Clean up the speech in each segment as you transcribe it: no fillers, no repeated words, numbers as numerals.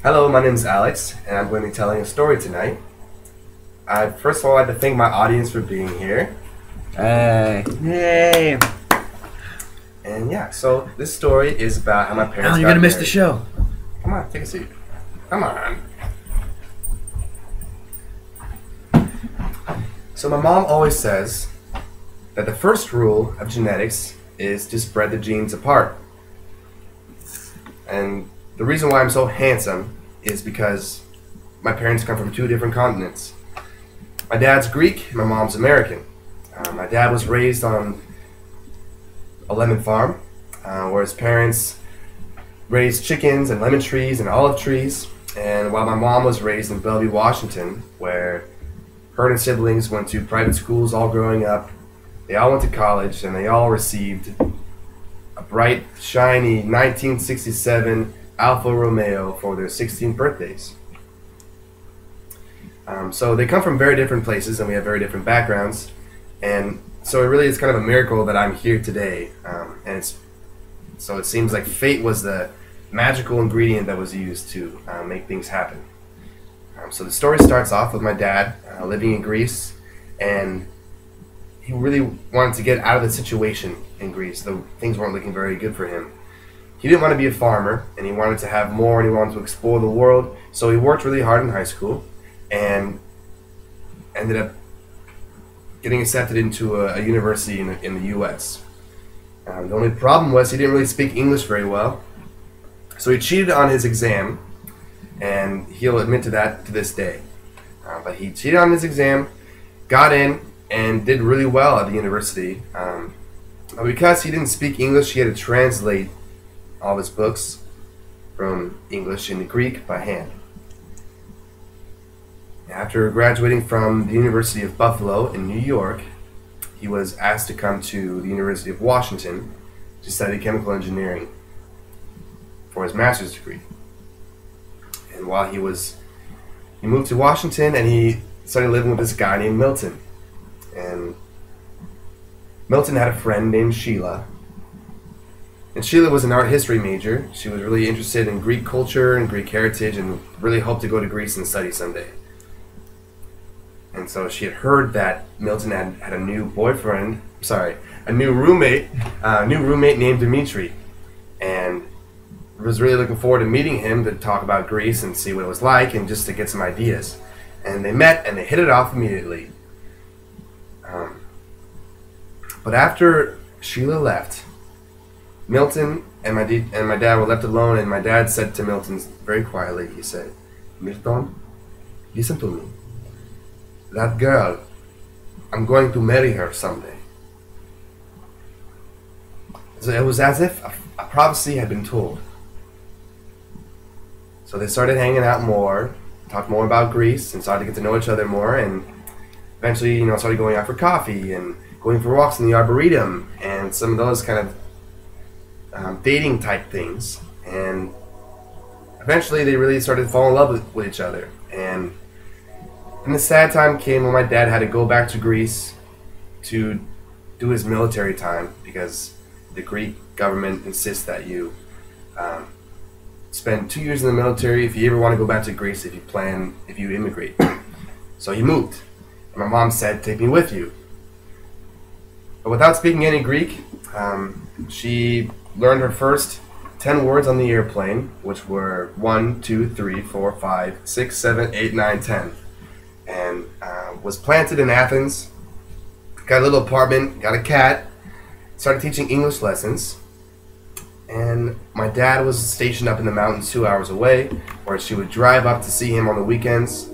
Hello, my name is Alex, and I'm going to be telling a story tonight. I first of all like to thank my audience for being here. Hey. Yay. And yeah, so this story is about how my parents Alan, got you're gonna miss the married. show. Come on, take a seat. Come on. So my mom always says that the first rule of genetics is to spread the genes apart. And the reason why I'm so handsome is because my parents come from two different continents. My dad's Greek, and my mom's American. My dad was raised on a lemon farm, where his parents raised chickens and lemon trees and olive trees. And while my mom was raised in Bellevue, Washington, where her and her siblings went to private schools all growing up, they all went to college, and they all received a bright, shiny 1967 Alfa Romeo for their 16th birthdays. So they come from very different places, and we have very different backgrounds. And so it really is kind of a miracle that I'm here today. So it seems like fate was the magical ingredient that was used to make things happen. So the story starts off with my dad living in Greece, and he really wanted to get out of the situation in Greece, though things weren't looking very good for him. He didn't want to be a farmer, and he wanted to have more, and he wanted to explore the world. So he worked really hard in high school, and ended up getting accepted into a university in the U.S. The only problem was he didn't really speak English very well, so he cheated on his exam, and he'll admit to that to this day. But he cheated on his exam, got in, and did really well at the university. But because he didn't speak English, he had to translate all of his books from English into Greek by hand. After graduating from the University of Buffalo in New York, he was asked to come to the University of Washington to study chemical engineering for his master's degree. And while he moved to Washington, and he started living with this guy named Milton. And Milton had a friend named Sheila. And Sheila was an art history major. She was really interested in Greek culture and Greek heritage, and really hoped to go to Greece and study someday. And so she had heard that Milton had a new roommate named Dimitri, and was really looking forward to meeting him to talk about Greece and see what it was like, and just to get some ideas. And they met, and they hit it off immediately. But after Sheila left, Milton and my dad were left alone, and my dad said to Milton very quietly, he said, "Milton, listen to me. That girl, I'm going to marry her someday." So it was as if a prophecy had been told. So they started hanging out more, talked more about Greece, and started to get to know each other more, and eventually, started going out for coffee and going for walks in the Arboretum, and some of those kind of dating type things. And eventually they really started to fall in love with each other. And the sad time came when my dad had to go back to Greece to do his military time, because the Greek government insists that you spend 2 years in the military if you ever want to go back to Greece, if you immigrate. So he moved. And my mom said, "Take me with you." But without speaking any Greek, she learned her first 10 words on the airplane, which were 1, 2, 3, 4, 5, 6, 7, 8, 9, 10. And was planted in Athens, got a little apartment, got a cat, started teaching English lessons. And my dad was stationed up in the mountains 2 hours away, where she would drive up to see him on the weekends,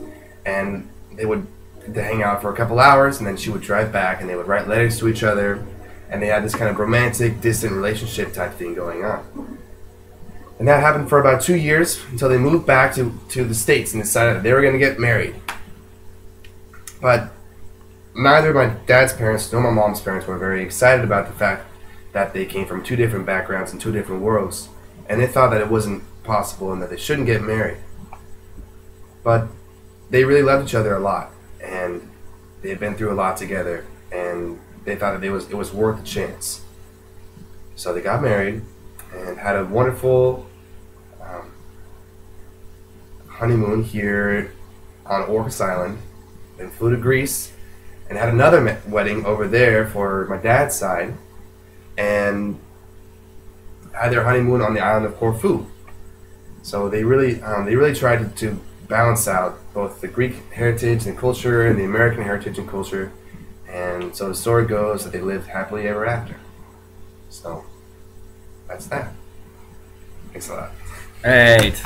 and they would hang out for a couple hours, and then she would drive back, and they would write letters to each other, and they had this kind of romantic, distant relationship type thing going on. And that happened for about 2 years, until they moved back to the States and decided that they were going to get married. But neither my dad's parents nor my mom's parents were very excited about the fact that they came from two different backgrounds and two different worlds, and they thought that it wasn't possible and that they shouldn't get married. But they really loved each other a lot, and they had been through a lot together, and they thought that it was worth a chance. So they got married and had a wonderful honeymoon here on Orcas Island, then flew to Greece, and had another wedding over there for my dad's side, and had their honeymoon on the island of Corfu. So they really tried to balance out both the Greek heritage and culture and the American heritage and culture. And so the story goes that they lived happily ever after. So that's that. Thanks a lot. Great.